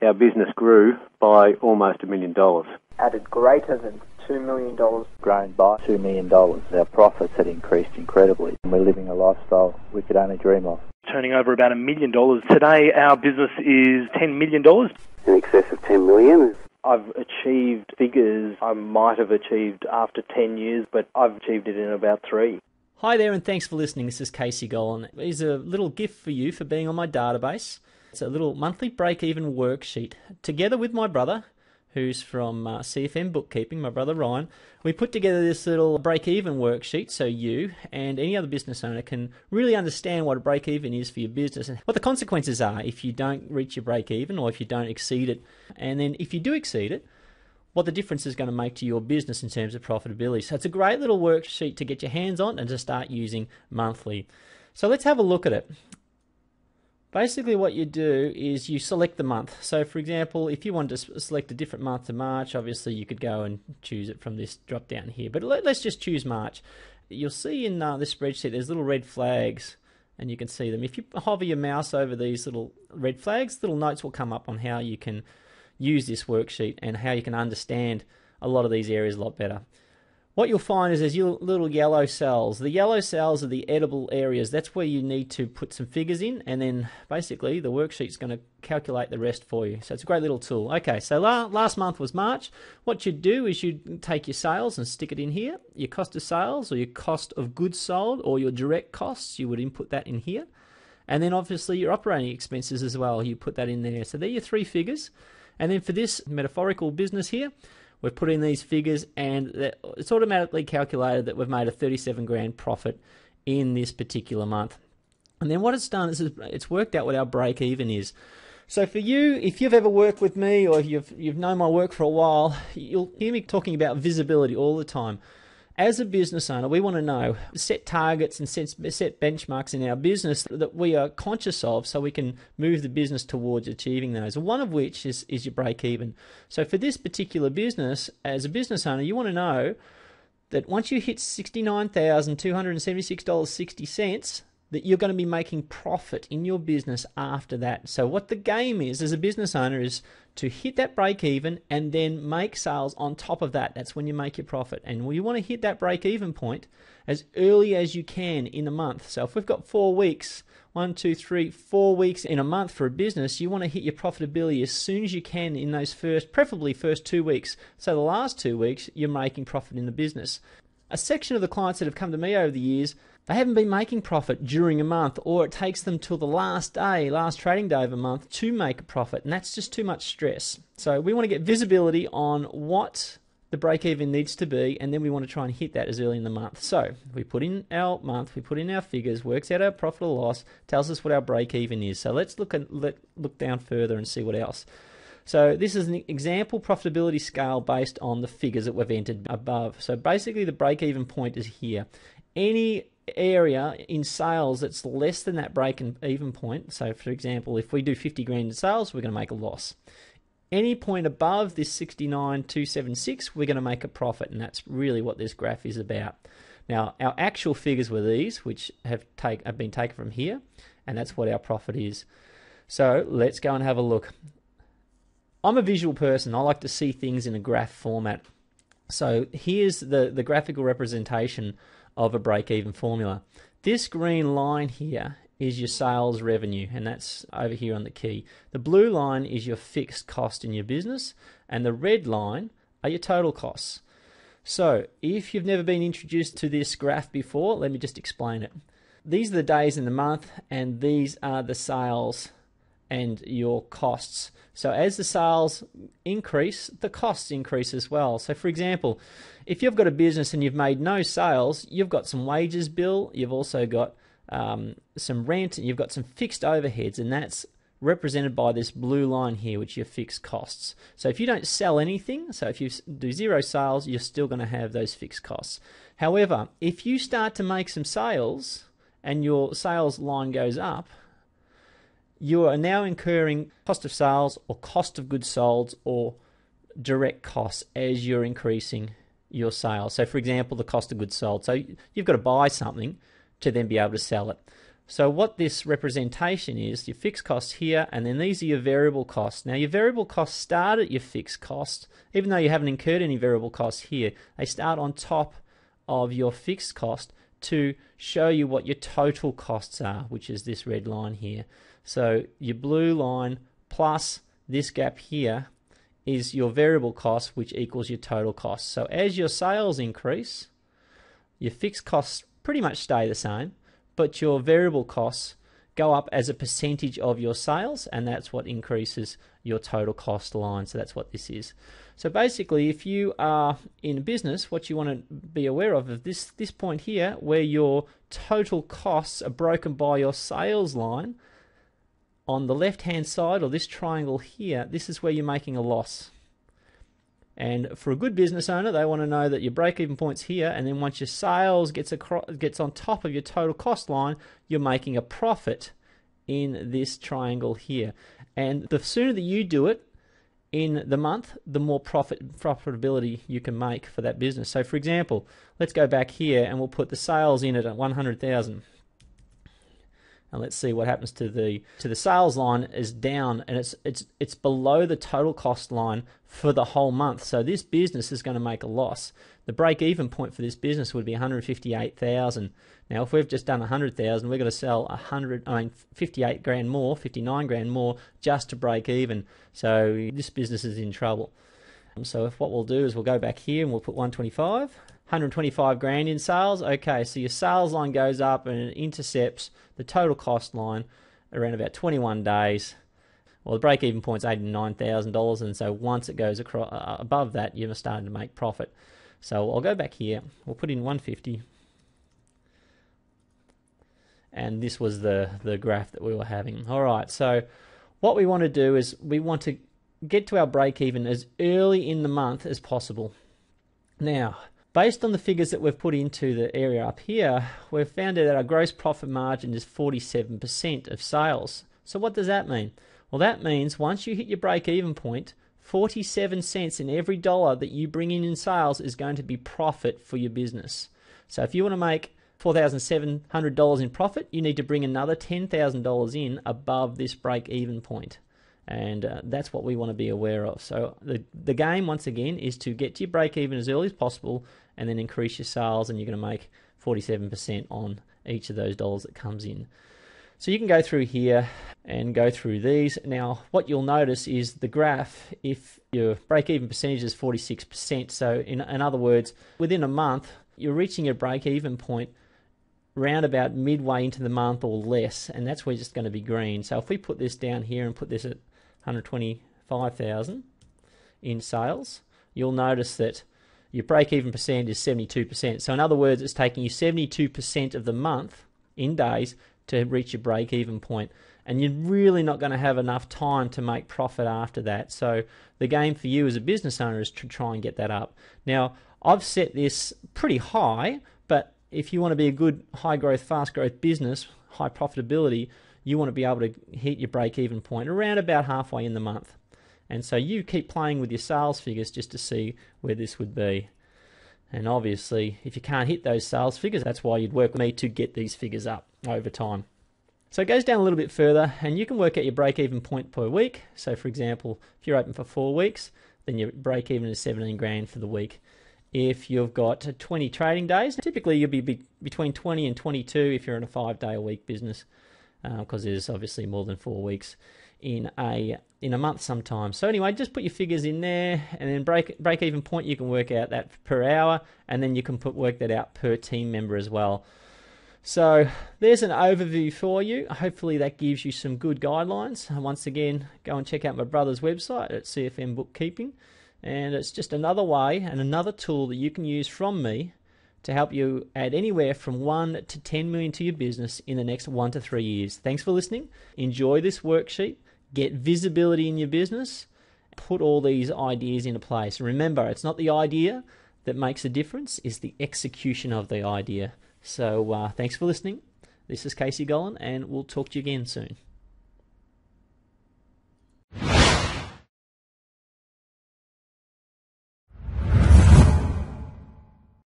our business grew by almost $1 million. Added greater than $2 million. Grown by $2 million. Our profits had increased incredibly, and we're living a lifestyle we could only dream of. Turning over about $1 million. Today our business is $10 million. In excess of $10 million. I've achieved figures I might have achieved after 10 years, but I've achieved it in about 3. Hi there, and thanks for listening. This is Casey Gollan. Here's a little gift for you for being on my database. It's a little monthly break-even worksheet. Together with my brother, who's from CFM Bookkeeping, my brother Ryan, we put together this little break-even worksheet so you and any other business owner can really understand what a break-even is for your business and what the consequences are if you don't reach your break-even or if you don't exceed it. And then if you do exceed it, what the difference is going to make to your business in terms of profitability. So it's a great little worksheet to get your hands on and to start using monthly. So let's have a look at it. Basically what you do is you select the month. So for example, if you want to select a different month to March, obviously you could go and choose it from this drop down here. But let's just choose March. You'll see in this spreadsheet there's little red flags and you can see them. If you hover your mouse over these little red flags, little notes will come up on how you can use this worksheet and how you can understand a lot of these areas a lot better. What you'll find is there's little yellow cells. The yellow cells are the edible areas. That's where you need to put some figures in, and then basically the worksheet's going to calculate the rest for you. So it's a great little tool. Okay, so last month was March. What you'd do is you'd take your sales and stick it in here. Your cost of sales or your cost of goods sold or your direct costs, you would input that in here. And then obviously your operating expenses as well, you put that in there. So they're your 3 figures. And then for this metaphorical business here, we've put in these figures and it's automatically calculated that we've made a 37 grand profit in this particular month. And then what it's done is it's worked out what our break even is. So for you, if you've ever worked with me or you've known my work for a while, you'll hear me talking about visibility all the time. As a business owner, we want to know, set targets and set benchmarks in our business that we are conscious of so we can move the business towards achieving those. One of which is your break even. So for this particular business, as a business owner, you want to know that once you hit $69,276.60, that you're going to be making profit in your business after that. So what the game is as a business owner is to hit that break even and then make sales on top of that. That's when you make your profit. And you want to hit that break even point as early as you can in a month. So if we've got 4 weeks, 4 weeks in a month for a business, you want to hit your profitability as soon as you can in those preferably first 2 weeks. So the last 2 weeks, you're making profit in the business. A section of the clients that have come to me over the years, they haven't been making profit during a month, or it takes them till the last trading day of a month to make a profit, and that's just too much stress. So we want to get visibility on what the break-even needs to be, and then we want to try and hit that as early in the month. So we put in our month, we put in our figures, works out our profit or loss, tells us what our break-even is. So let's look down further and see what else. So this is an example profitability scale based on the figures that we've entered above. So basically the break-even point is here. Any area in sales that's less than that break-even point, so for example, if we do 50 grand in sales, we're going to make a loss. Any point above this 69,276, we're going to make a profit, and that's really what this graph is about. Now, our actual figures were these, which have been taken from here, and that's what our profit is. So let's go and have a look. I'm a visual person. I like to see things in a graph format. So here's the graphical representation of a break-even formula. This green line here is your sales revenue, and that's over here on the key. The blue line is your fixed cost in your business, and the red line are your total costs. So if you've never been introduced to this graph before, let me just explain it. These are the days in the month, and these are the sales and your costs. So as the sales increase, the costs increase as well. So for example, if you've got a business and you've made no sales, you've got some wages bill, you've also got some rent, and you've got some fixed overheads, and that's represented by this blue line here, which are your fixed costs. So if you don't sell anything, so if you do 0 sales, you're still going to have those fixed costs. However, if you start to make some sales and your sales line goes up, you are now incurring cost of sales or cost of goods sold or direct costs as you're increasing your sales. So for example, the cost of goods sold. So you've got to buy something to then be able to sell it. So what this representation is, your fixed costs here, and then these are your variable costs. Now your variable costs start at your fixed cost, even though you haven't incurred any variable costs here. They start on top of your fixed cost to show you what your total costs are, which is this red line here. So your blue line plus this gap here is your variable cost, which equals your total cost. So as your sales increase, your fixed costs pretty much stay the same, but your variable costs go up as a percentage of your sales, and that's what increases your total cost line. So that's what this is. So basically, if you are in business, what you want to be aware of is this point here, where your total costs are broken by your sales line. On the left-hand side, or this triangle here, this is where you're making a loss. And for a good business owner, they want to know that your break-even point's here, and then once your sales gets on top of your total cost line, you're making a profit in this triangle here. And the sooner that you do it in the month, the more profitability you can make for that business. So for example, let's go back here and we'll put the sales in at 100,000. And let's see what happens to the sales line. Is down, and it's below the total cost line for the whole month. So this business is going to make a loss. The break-even point for this business would be 158,000. Now, if we've just done 100,000, we're going to sell 58 grand more, 59 grand more just to break even. So this business is in trouble. So if what we'll do is we'll go back here and we'll put 125 grand in sales. Okay, so your sales line goes up and it intercepts the total cost line around about 21 days. Well, the break-even point's $89,000, and so once it goes above that, you're starting to make profit. So I'll go back here. We'll put in 150, and this was the graph that we were having. All right, so what we want to do is we want to get to our break-even as early in the month as possible. Now, based on the figures that we've put into the area up here, we've found that our gross profit margin is 47% of sales. So what does that mean? Well, that means once you hit your break-even point, 47 cents in every dollar that you bring in sales is going to be profit for your business. So if you want to make $4,700 in profit, you need to bring another $10,000 in above this break-even point. And that's what we want to be aware of. So the game, once again, is to get to your break-even as early as possible and then increase your sales, and you're going to make 47% on each of those dollars that comes in. So you can go through here and go through these. Now, what you'll notice is the graph, if your break-even percentage is 46%, so in other words, within a month, you're reaching your break-even point round about midway into the month or less, and that's where it's just going to be green. So if we put this down here and put this at 125,000 in sales, you'll notice that your break-even percent is 72%. So in other words, it's taking you 72% of the month in days to reach your break-even point, and you're really not going to have enough time to make profit after that. So the game for you as a business owner is to try and get that up. Now, I've set this pretty high, but if you want to be a good high-growth, fast-growth business, high profitability, you want to be able to hit your break-even point around about halfway in the month. And so you keep playing with your sales figures just to see where this would be. And obviously, if you can't hit those sales figures, that's why you'd work with me to get these figures up over time. So it goes down a little bit further, and you can work out your break-even point per week. So for example, if you're open for 4 weeks, then your break-even is 17 grand for the week. If you've got 20 trading days, typically you'll be between 20 and 22 if you're in a 5-day-a-week business, because there's obviously more than 4 weeks in a month sometimes. So anyway, just put your figures in there, and then break-even point, you can work out that per hour, and then you can work that out per team member as well. So there's an overview for you. Hopefully that gives you some good guidelines. And once again, go and check out my brother's website at CFM Bookkeeping. And it's just another way and another tool that you can use from me to help you add anywhere from 1 to 10 million to your business in the next 1 to 3 years. Thanks for listening. Enjoy this worksheet. Get visibility in your business. Put all these ideas into place. Remember, it's not the idea that makes a difference, it's the execution of the idea. So thanks for listening. This is Casey Gollan, and we'll talk to you again soon.